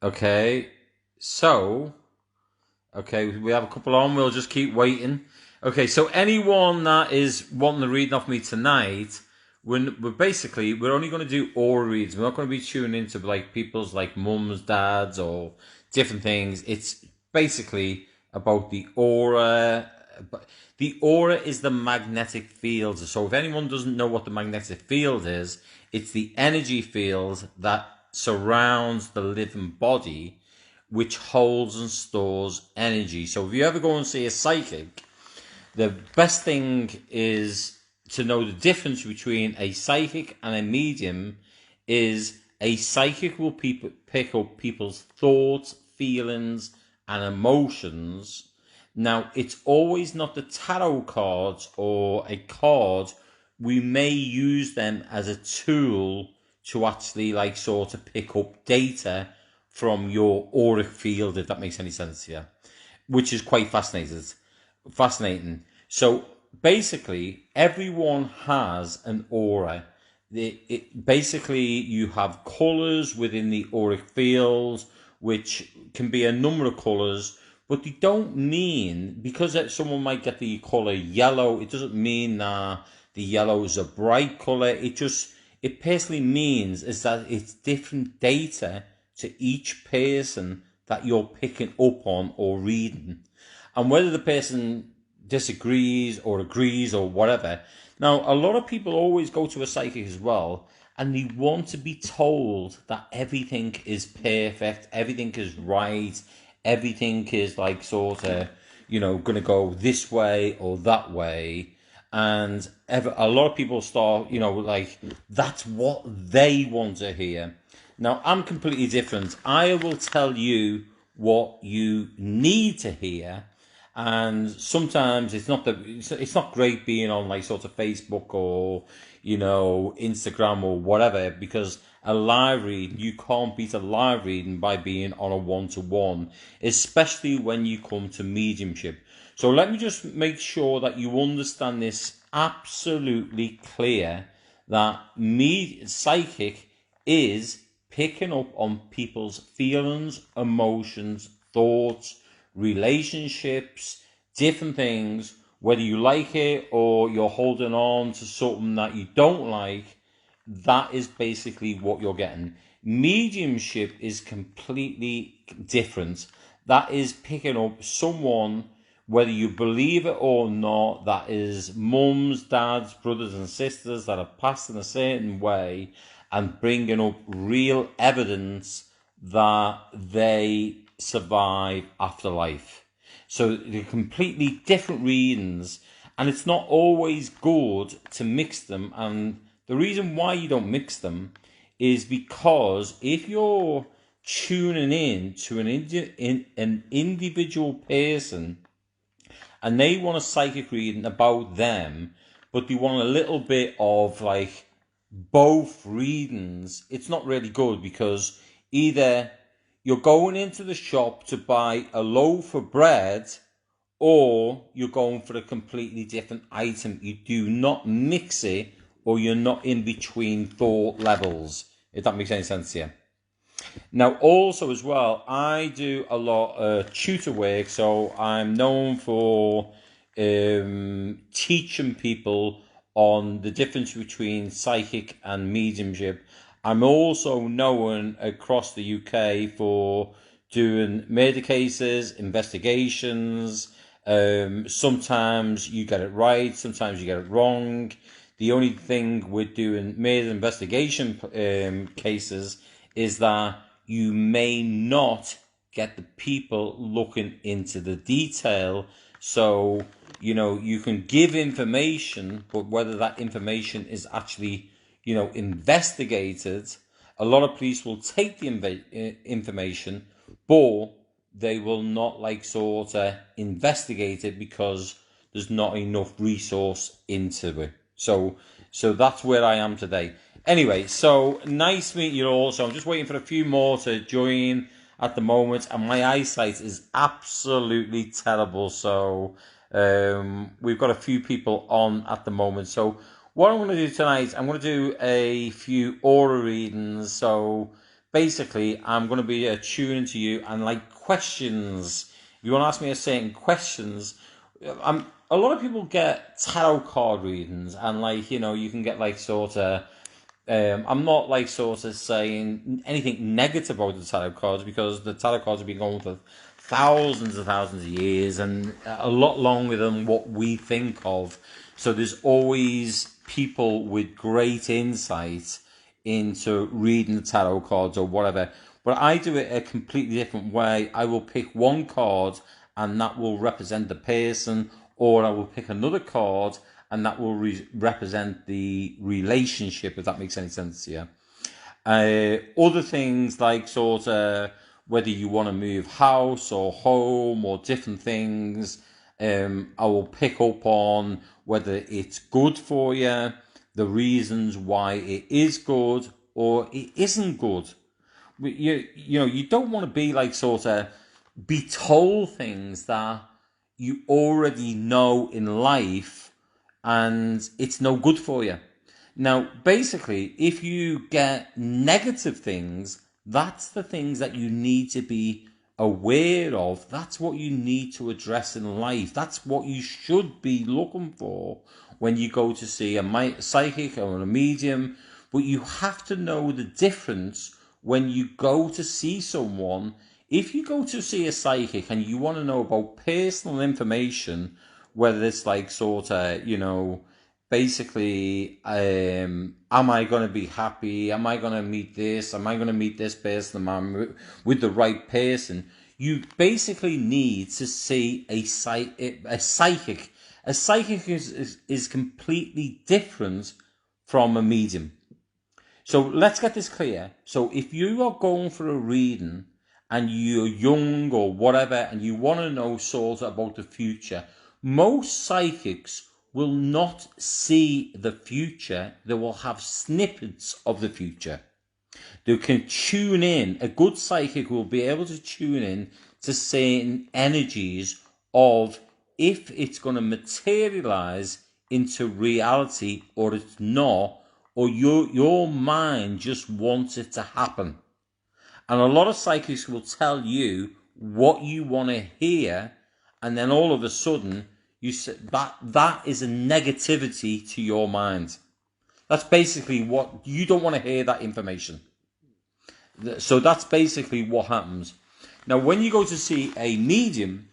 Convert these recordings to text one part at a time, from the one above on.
Okay, so, okay, we have a couple on. We'll just keep waiting. Okay, so anyone that is wanting to read off me tonight, we're only going to do aura reads. We're not going to be tuning into like people's like mums, dads, or different things. It's basically about the aura. The aura is the magnetic field. So if anyone doesn't know what the magnetic field is, it's the energy field that surrounds the living body, which holds and stores energy. So if you ever go and see a psychic, the best thing is to know the difference between a psychic and a medium. Is a psychic will pick up people's thoughts, feelings, and emotions. Now, it's always not the tarot cards or a card. We may use them as a tool to actually like sort of pick up data from your auric field, if that makes any sense here, which is quite fascinating. So basically, everyone has an aura. Basically, you have colors within the auric field, which can be a number of colors, but they don't mean, because someone might get the color yellow, it doesn't mean that the yellow is a bright color. It personally means is that it's different data to each person that you're picking up on or reading. And whether the person disagrees or agrees or whatever. Now, a lot of people always go to a psychic as well, and they want to be told that everything is perfect, everything is right, everything is like sort of, going to go this way or that way. And a lot of people start, like that's what they want to hear. Now, I'm completely different. I will tell you what you need to hear, and sometimes it's not great being on like sort of Facebook or Instagram or whatever, because a live reading, you can't beat a live reading by being on a one-to-one, especially when you come to mediumship. So let me just make sure that you understand this absolutely clear, that psychic is picking up on people's feelings, emotions, thoughts, relationships, different things, whether you like it or you're holding on to something that you don't like. That is basically what you're getting. Mediumship is completely different. That is picking up someone, whether you believe it or not, that is mums, dads, brothers and sisters that have passed in a certain way, and bringing up real evidence that they survive afterlife. So they're completely different readings, and it's not always good to mix them. And the reason why you don't mix them is because if you're tuning in to an individual person and they want a psychic reading about them, but they want a little bit of like both readings, it's not really good, because either you're going into the shop to buy a loaf of bread or you're going for a completely different item. You do not mix it, or you're not in between thought levels, if that makes any sense here. Now, also as well, I do a lot of tutor work, so I'm known for teaching people on the difference between psychic and mediumship. I'm also known across the UK for doing murder cases, investigations. Sometimes you get it right, sometimes you get it wrong. The only thing with doing murder investigation cases is that you may not get the people looking into the detail. So, you can give information, but whether that information is actually, investigated, a lot of police will take the information, but they will not like sort of investigate it because there's not enough resource into it. So that's where I am today. Anyway, so nice meeting you all. So I'm just waiting for a few more to join at the moment, and my eyesight is absolutely terrible. So we've got a few people on at the moment. So what I'm going to do tonight, I'm going to do a few aura readings. So basically, I'm going to be attuning to you and like questions. If you want to ask me a certain questions, a lot of people get tarot card readings, and like, you can get like sort of. I'm not like sort of saying anything negative about the tarot cards, because the tarot cards have been going for thousands and thousands of years and a lot longer than what we think of. So there's always people with great insight into reading the tarot cards or whatever. But I do it a completely different way. I will pick one card and that will represent the person, or I will pick another card and that will represent the relationship, if that makes any sense to you. Other things like sort of whether you want to move house or home or different things, I will pick up on whether it's good for you, the reasons why it is good or it isn't good. You don't want to be like sort of be told things that you already know in life and it's no good for you. Now, basically, if you get negative things, that's the things that you need to be aware of. That's what you need to address in life. That's what you should be looking for when you go to see a psychic or a medium. But you have to know the difference when you go to see someone. If you go to see a psychic and you want to know about personal information, whether it's like sort of, basically, am I going to be happy? Am I going to meet this? Am I going to meet this person? Am I with the right person? You basically need to see a psychic. A psychic is completely different from a medium. So let's get this clear. So if you are going for a reading and you're young or whatever and you want to know sort of about the future, most psychics will not see the future. They will have snippets of the future. They can tune in. A good psychic will be able to tune in to certain energies of if it's going to materialize into reality or it's not, or your mind just wants it to happen. And a lot of psychics will tell you what you want to hear, and then all of a sudden you say that is a negativity to your mind. That's basically what you don't want to hear, that information. So that's basically what happens. Now, when you go to see a medium,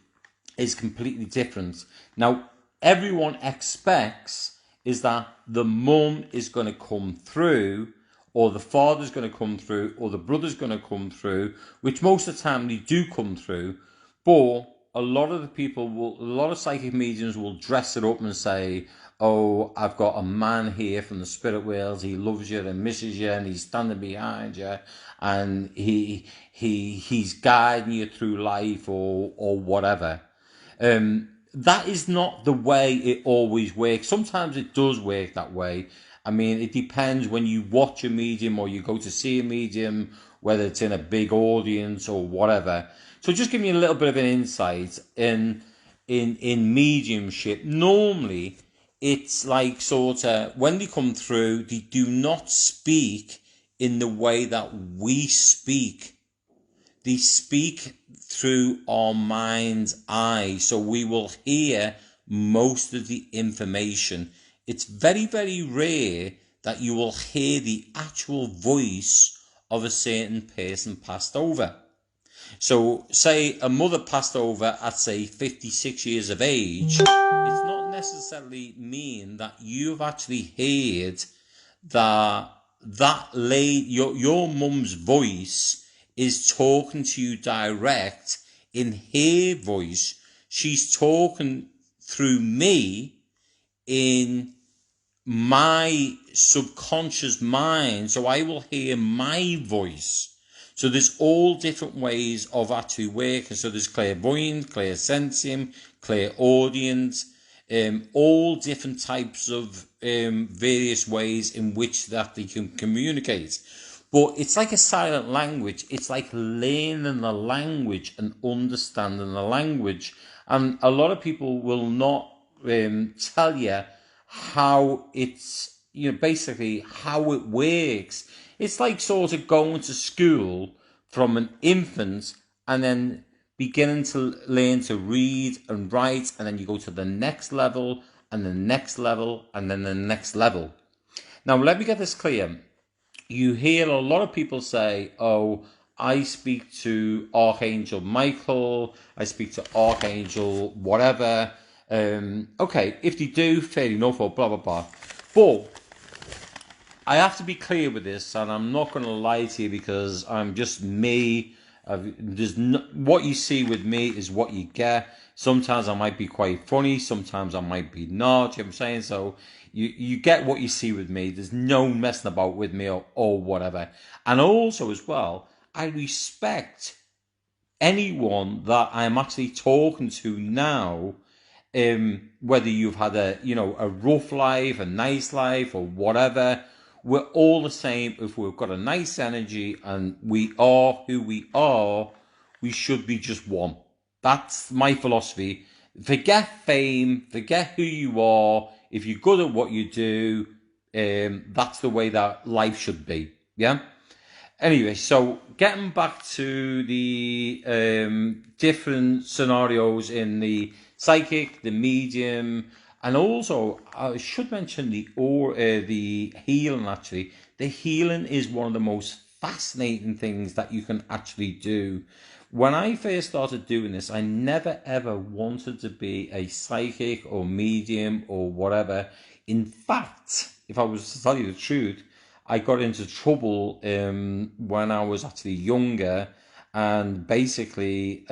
it's completely different. Now, everyone expects is that the mum is going to come through, or the father's going to come through, or the brother's going to come through, which most of the time they do come through. But a lot of psychic mediums will dress it up and say, oh, I've got a man here from the spirit world. He loves you and misses you, and he's standing behind you, and he's guiding you through life or whatever. That is not the way it always works. Sometimes it does work that way. I mean, it depends when you watch a medium or you go to see a medium, whether it's in a big audience or whatever. So just give me a little bit of an insight in mediumship. Normally, it's like sort of when they come through, they do not speak in the way that we speak. They speak through our mind's eye, so we will hear most of the information. It's very, very rare that you will hear the actual voice of a certain person passed over. So, say a mother passed over at, say, 56 years of age, it's not necessarily mean that you've actually heard that lady, your mum's voice is talking to you direct in her voice. She's talking through me in my subconscious mind, so I will hear my voice. So there's all different ways of actually working. So there's clairvoyant, clairsentient, clairaudience, all different types of various ways in which that they can communicate. But it's like a silent language. It's like learning the language and understanding the language. And a lot of people will not tell you how it's, basically how it works. It's like sort of going to school from an infant and then beginning to learn to read and write, and then you go to the next level and the next level and then the next level. Now, let me get this clear. You hear a lot of people say, oh, I speak to Archangel Michael, I speak to Archangel whatever. Okay, if they do, fair enough, or blah, blah, blah. But I have to be clear with this, and I'm not going to lie to you because I'm just me. What you see with me is what you get. Sometimes I might be quite funny, sometimes I might be not. You know what I'm saying? So you get what you see with me. There's no messing about with me or whatever. And also as well, I respect anyone that I'm actually talking to now, whether you've had a rough life, a nice life, or whatever. We're all the same. If we've got a nice energy and we are who we are, we should be just one. That's my philosophy. Forget fame, forget who you are. If you're good at what you do, that's the way that life should be. Yeah. Anyway, so getting back to the different scenarios in the psychic, the medium, and also I should mention the healing. Actually, the healing is one of the most fascinating things that you can actually do. When I first started doing this, I never ever wanted to be a psychic or medium or whatever. In fact, if I was to tell you the truth, I got into trouble when I was actually younger, and basically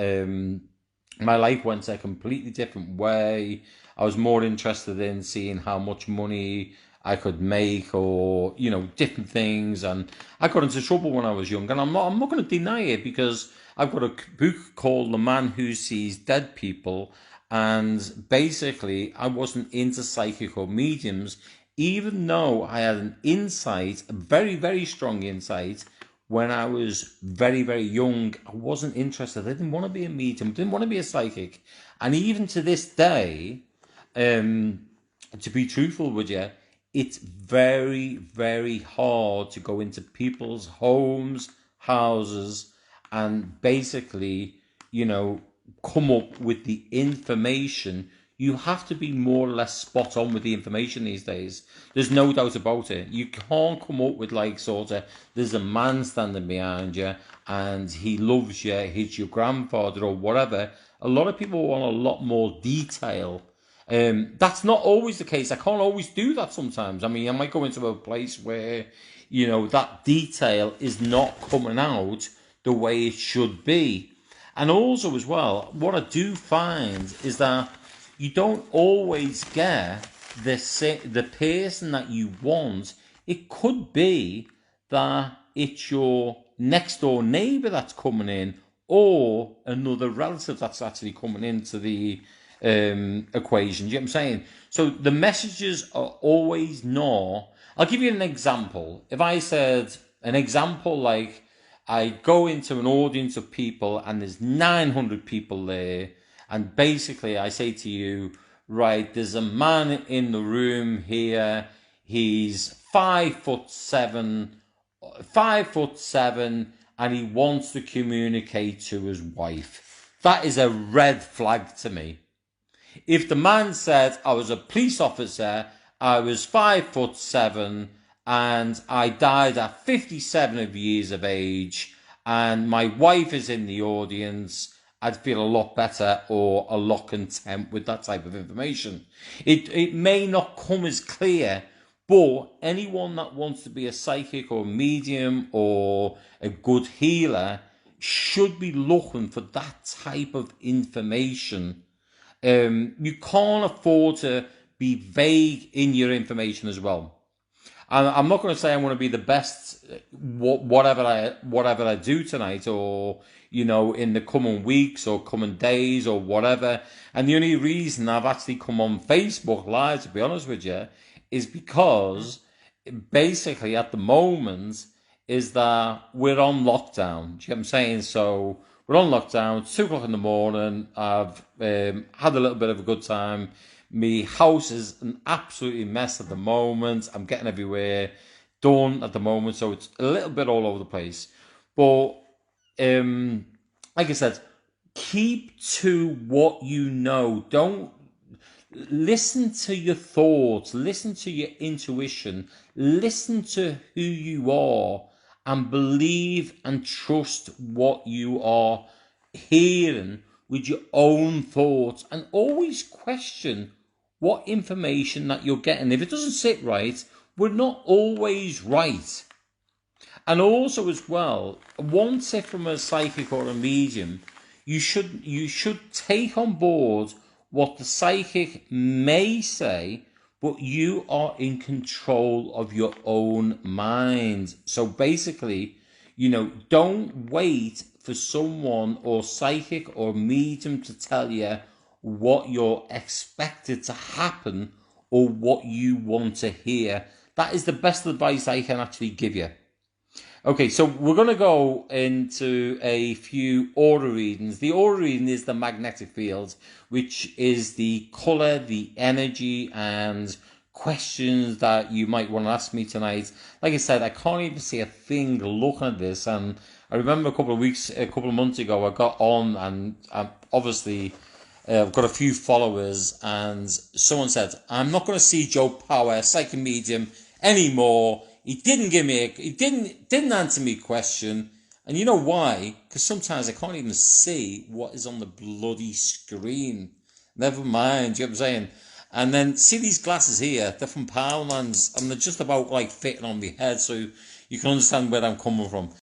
my life went a completely different way. I was more interested in seeing how much money I could make, or different things, and I got into trouble when I was young. And I'm not going to deny it, because I've got a book called The Man Who Sees Dead People, and basically I wasn't into psychic or mediums, even though I had an insight, a very, very strong insight, when I was very, very young. I wasn't interested. I didn't want to be a medium. I didn't want to be a psychic. And even to this day, to be truthful with you, it's very, very hard to go into people's homes, houses, and basically, come up with the information. You have to be more or less spot on with the information these days. There's no doubt about it. You can't come up with there's a man standing behind you and he loves you, he's your grandfather or whatever. A lot of people want a lot more detail. That's not always the case. I can't always do that sometimes. I mean, I might go into a place where, that detail is not coming out the way it should be. And also as well, what I do find is that you don't always get the person that you want. It could be that it's your next door neighbour that's coming in, or another relative that's actually coming into the equation. Do you know what I'm saying? So the messages are always not. I'll give you an example. If I said an example like, I go into an audience of people and there's 900 people there, and basically I say to you, right, there's a man in the room here. He's 5'7", and he wants to communicate to his wife. That is a red flag to me. If the man said, I was a police officer, I was 5'7", and I died at 57 years of age, and my wife is in the audience, I'd feel a lot better or a lot content with that type of information. It may not come as clear, but anyone that wants to be a psychic or medium or a good healer should be looking for that type of information. You can't afford to be vague in your information as well. I'm not going to say I'm going to be the best whatever I do tonight, or in the coming weeks or coming days or whatever. And the only reason I've actually come on Facebook Live, to be honest with you, is because basically at the moment is that we're on lockdown. Do you know what I'm saying? So we're on lockdown. It's 2:00 in the morning. I've had a little bit of a good time. My house is an absolutely mess at the moment. I'm getting everywhere. done at the moment, so it's a little bit all over the place. But like I said, keep to what you know. Don't listen to your thoughts, listen to your intuition, listen to who you are, and believe and trust what you are hearing with your own thoughts, and always question what information that you're getting. If it doesn't sit right, we're not always right. And also as well, one tip from a psychic or a medium, you should take on board what the psychic may say, but you are in control of your own mind. So basically, don't wait for someone or psychic or medium to tell you what you're expected to happen or what you want to hear. That is the best advice I can actually give you. Okay, so we're going to go into a few aura readings. The aura reading is the magnetic field, which is the colour, the energy, and questions that you might want to ask me tonight. Like I said, I can't even see a thing looking at this. And I remember a couple of months ago, I got on, and obviously I've got a few followers, and someone said, I'm not going to see Joe Power, psychic medium, anymore. He didn't answer me question. And you know why? Because sometimes I can't even see what is on the bloody screen. Never mind, you know what I'm saying? And then see these glasses here, they're from Powerlands, and they're just about like fitting on my head, so you can understand where I'm coming from.